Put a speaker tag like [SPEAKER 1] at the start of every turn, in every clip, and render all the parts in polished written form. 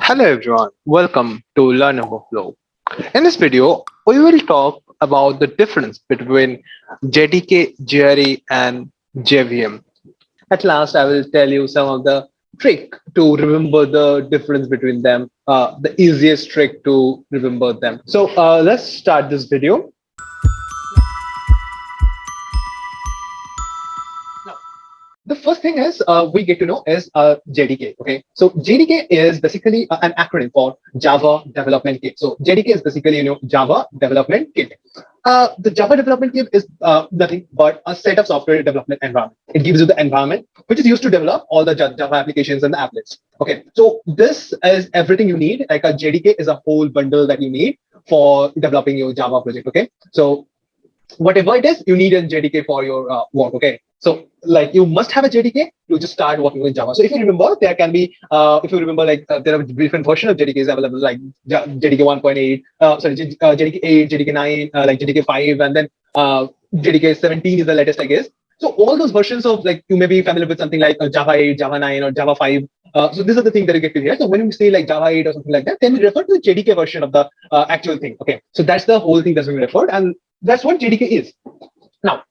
[SPEAKER 1] Hello everyone, welcome to Learn Overflow. In this video, we will talk about the difference between JDK, JRE and JVM. At last, I will tell you some of the trick to remember the difference between them, the easiest trick to remember them. So let's start this video. The first thing is we get to know is JDK. Okay, so JDK is basically an acronym for Java Development Kit. So JDK is basically Java Development Kit. The Java Development Kit is nothing but a set of software development environment. It gives you the environment which is used to develop all the Java applications and the applets. Okay, so this is everything you need. Like a JDK is a whole bundle that you need for developing your Java project. Okay, so whatever it is, you need a JDK for your work. Okay, so like you must have a JDK to just start working with Java. So if you remember, there can be, if you remember, like there are different versions of JDKs available, like JDK 1.8, JDK 8, JDK 9, like JDK 5, and then JDK 17 is the latest, I guess. So all those versions of like you may be familiar with something like Java 8, Java 9, or Java 5. So these are the things that you get to hear. So when we say like Java 8 or something like that, then we refer to the JDK version of the actual thing. Okay, so that's the whole thing that's being referred, and that's what JDK is. Now,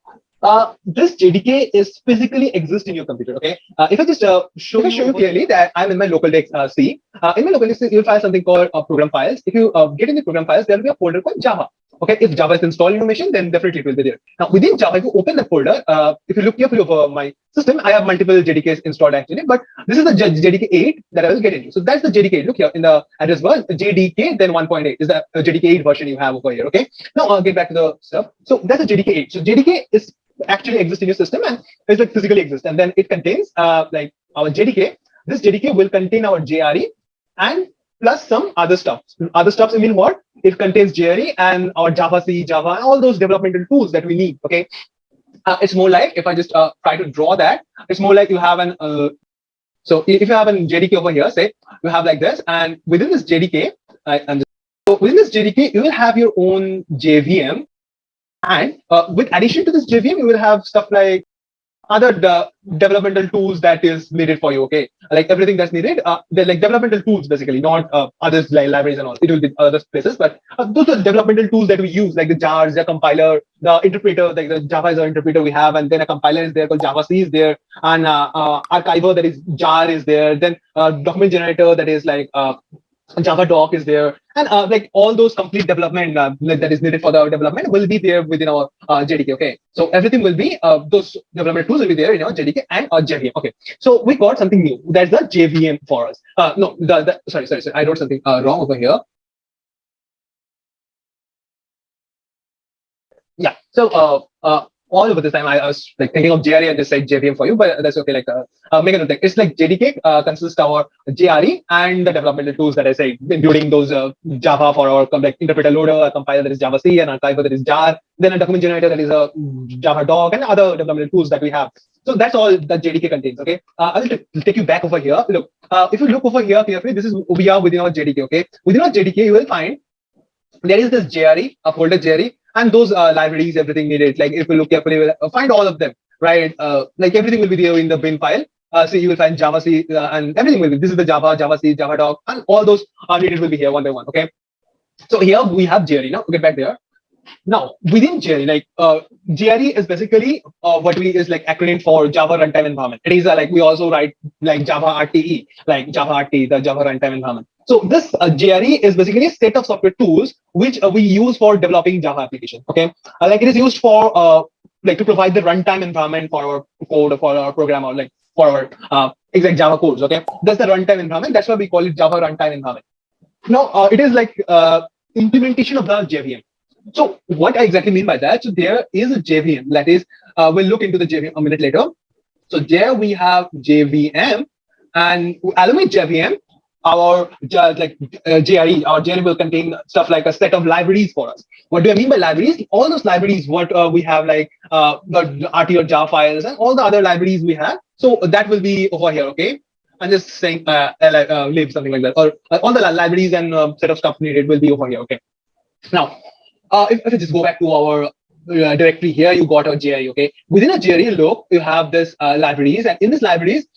[SPEAKER 1] this JDK is physically exist in your computer. Okay, if I just show you clearly that I'm in my local disk C. In my local disk, you'll find something called program files. If you get in the program files, there will be a folder called Java. Okay, if Java is installed in your machine, then definitely it will be there. Now, within Java, if you open the folder, if you look carefully over my system, I have multiple JDKs installed actually, but this is the JDK 8 that I will get into. So that's the JDK. Look here in the address bar, JDK, then 1.8 is the JDK 8 version you have over here. Okay, now I'll get back to the stuff. So that's the JDK 8. So JDK is actually exists in your system and it's like physically exists, and then it contains like our JDK. This JDK will contain our JRE and plus some other stuff. Other stuff, I mean what? It contains JRE and our Java C, Java, and all those developmental tools that we need. Okay, it's more like if I just try to draw that, it's more like you have an. So if you have an JDK over here, say you have like this, and within this JDK, so within this JDK, you will have your own JVM. And with addition to this JVM, you will have stuff like other developmental tools that is needed for you. Okay, like everything that's needed, they're like developmental tools basically, not others like libraries and all. It will be other places, but those are developmental tools that we use, like the jars, the compiler, the interpreter. Like the Java is our interpreter we have, and then a compiler is there called Java C is there, and archiver that is jar is there. Then document generator that is like Java doc is there, and like all those complete development that is needed for the development will be there within our JDK. Okay, so everything will be those development tools will be there in our JDK and JVM. Okay, so we got something new. That's the JVM for us. No, sorry, I wrote something wrong over here. Yeah, so all over this time I was like thinking of JRE and just said JVM for you, but that's okay. Like make a note. It's like JDK consists of our JRE and the developmental tools that I say, including those Java for our like interpreter loader, a compiler that is Java C, and archiver that is jar, then a document generator that is a Java doc, and other developmental tools that we have. So that's all that JDK contains. Okay, I will take you back over here. Look, if you look over here carefully, this is we are within our JDK. Okay, within our JDK, you will find there is this JRE, a folder JRE, and those libraries, everything needed. Like if you look carefully, we'll find all of them, right? Like everything will be there in the bin file. So you will find Java C and everything will be. This is the Java, Java C, Java doc, and all those needed will be here one by one. Okay. So here we have JRE. Now we'll get back there. Now within JRE, like JRE is basically what we is like acronym for Java Runtime Environment. It is like we also write like Java RTE, like Java RT, the Java Runtime Environment. So this JRE is basically a set of software tools which we use for developing Java application. Okay, like it is used for like to provide the runtime environment for our code, for our program, or like for our exact Java codes. Okay, that's the runtime environment. That's why we call it Java Runtime Environment. Now it is like implementation of the JVM. So what I exactly mean by that? So there is a JVM that is we'll look into the JVM a minute later. So there we have JVM, and along with JVM, our like JRE, our JRE will contain stuff like a set of libraries for us. What do I mean by libraries? All those libraries, what we have like the RT or jar files and all the other libraries we have. So that will be over here. Okay. I'm just saying lib something like that, or all the libraries and set of stuff needed will be over here. Okay. Now, if I just go back to our directory here, you got a JRE. Okay, within a JRE look, you have this libraries, and in this libraries,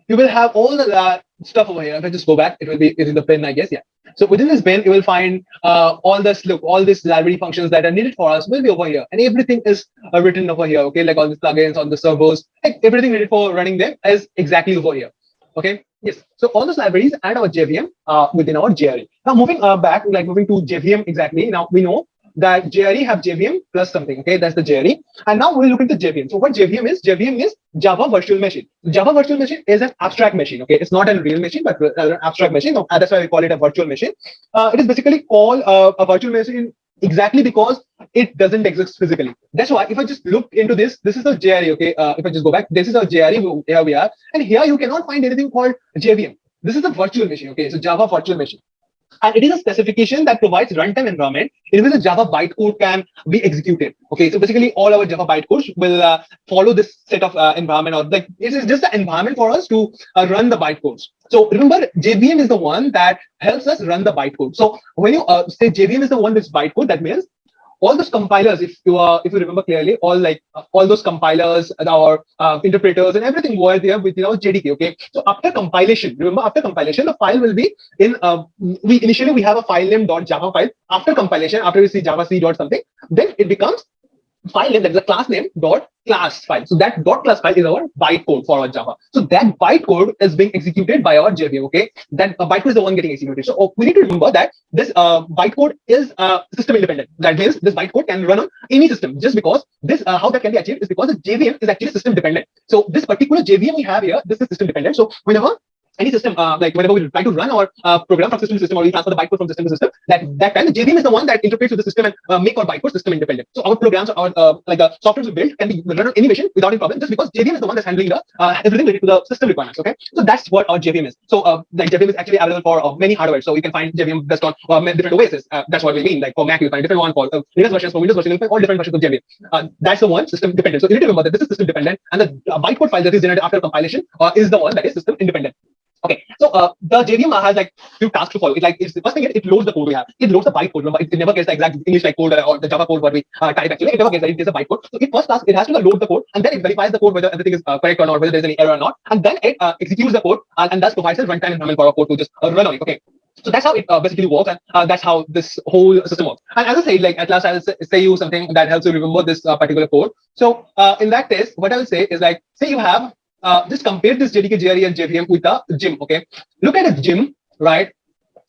[SPEAKER 1] you will have all the stuff over here. If I just go back, it will be in the bin, I guess. Yeah. So within this bin, you will find all this library functions that are needed for us will be over here, and everything is written over here. Okay, like all the plugins on the servers, like everything needed for running them is exactly over here. Okay. Yes. So all those libraries and our JVM within our JRE. Now moving back, like moving to JVM exactly. Now we know that JRE have JVM plus something. Okay, that's the JRE. And now we'll look into JVM. So what JVM is? JVM is Java Virtual Machine. Java Virtual Machine is an abstract machine. Okay, it's not a real machine, but an abstract machine. So, that's why we call it a virtual machine. It is basically called a virtual machine exactly because it doesn't exist physically. That's why if I just look into this, this is a JRE. Okay, if I just go back, this is a JRE. Here we are, and here you cannot find anything called JVM. This is a virtual machine. Okay, so Java Virtual Machine. And it is a specification that provides runtime environment in which the Java bytecode can be executed. Okay, so basically all our Java bytecodes will follow this set of environment, or like it is just the environment for us to run the bytecodes. So remember, JVM is the one that helps us run the bytecode. So when you say JVM is the one that's bytecode, that means all those compilers, if you remember clearly, all those compilers, our interpreters and everything were there within our JDK. Okay, so after compilation, remember, after compilation, the file will be in we initially have a file name .java file. After compilation, after we see java c dot something, then it becomes file name, that is a class name dot class file. So that dot class file is our bytecode for our Java. So that bytecode is being executed by our JVM. Okay, that bytecode is the one getting executed. So we need to remember that this bytecode is system independent. That means this bytecode can run on any system. Just because this how that can be achieved is because the JVM is actually system dependent. So this particular JVM we have here, this is system dependent. So whenever any system, like whenever we try to run our program from system to system, or we transfer the bytecode from system to system, that time the JVM is the one that interfaces with the system and make our bytecode system independent. So our programs, our like the software we build can be run on any machine without any problem, just because JVM is the one that's handling the everything related to the system requirements. Okay, so that's what our JVM is. So like JVM is actually available for many hardware. So you can find JVM based on different OSs. That's what we mean. Like for Mac, you find a different one. For Linux versions, for Windows versions, you find all different versions of JVM. That's the one system dependent. So you need to remember that this is system dependent, and the bytecode file that is generated after compilation is the one that is system independent. Okay, so the JVM has like few tasks to follow. It's the first thing it loads the code we have. It loads the bytecode. Remember, it never gets the exact English like code or the Java code what we type actually. It never gets that. It gets a bytecode. So it first task, it has to load the code, and then it verifies the code whether everything is correct or not, whether there's any error or not, and then it executes the code and thus provides a runtime environment for our code to just run on it. Okay. So that's how it basically works, and that's how this whole system works. And as I said, like at last, I'll say you something that helps you remember this particular code. So in that case, what I will say is like, say you have just compare this JDK, JRE, and JVM with a gym. Okay, look at a gym, right?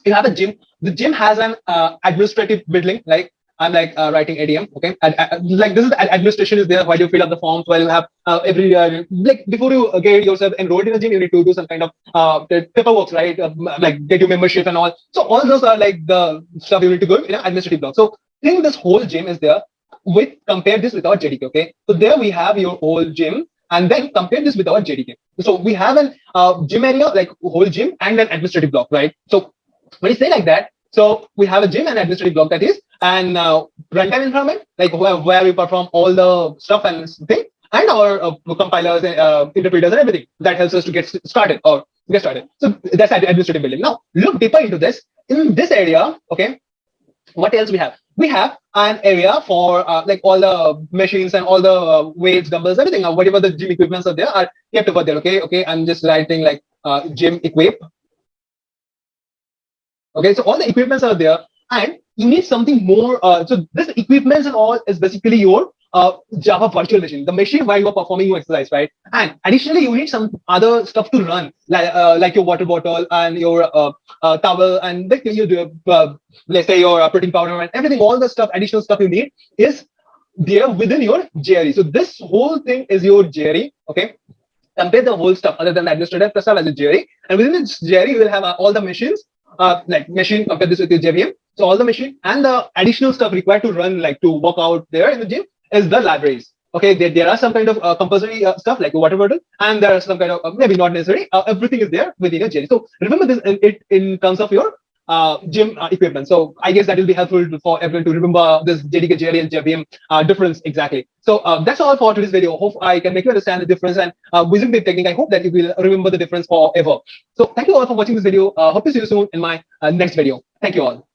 [SPEAKER 1] You have a gym. The gym has an administrative building. Like I'm like writing ADM. Okay, like this is the administration is there while you fill up the forms. While you have every like before you get yourself enrolled in a gym, you need to do some kind of paperwork, right? Like get your membership and all. So all those are like the stuff you need to go in an administrative block. So think this whole gym is there. With compare this with our JDK. Okay, so there we have your whole gym. And then compare this with our JDK. So we have an gym area, like whole gym, and an administrative block, right? So when you say like that, so we have a gym and administrative block, that is, and runtime environment, like where we perform all the stuff and thing, and our compilers, interpreters, and everything that helps us to get started or get started. So that's administrative building. Now look deeper into this. In this area, okay, what else we have? We have an area for like all the machines and all the weights, dumbbells, everything. Whatever the gym equipments are there are kept over there. Okay. I'm just writing like gym equip. Okay, so all the equipments are there, and you need something more. So this equipments and all is basically your Java virtual machine, the machine where you are performing your exercise, right? And additionally, you need some other stuff to run, like your water bottle and your towel, and like you do, let's say your protein powder and everything. All the stuff, additional stuff you need is there within your JRE. So this whole thing is your JRE. Okay. Compare the whole stuff other than the administrative stuff as a JRE, and within this JRE, you will have all the machines. Like machine, compare this with your JVM. So all the machine and the additional stuff required to run, like to work out there in the gym, is the libraries. Okay, there are some kind of compulsory stuff like a water bottle, and there are some kind of maybe not necessary. Everything is there within your JVM. So remember this in terms of your gym equipment. So I guess that will be helpful for everyone to remember this JDK, JRE, and JVM difference exactly. So that's all for today's video. Hope I can make you understand the difference, and within the technique, I hope that you will remember the difference forever. So thank you all for watching this video. Hope to see you soon in my next video. Thank you all.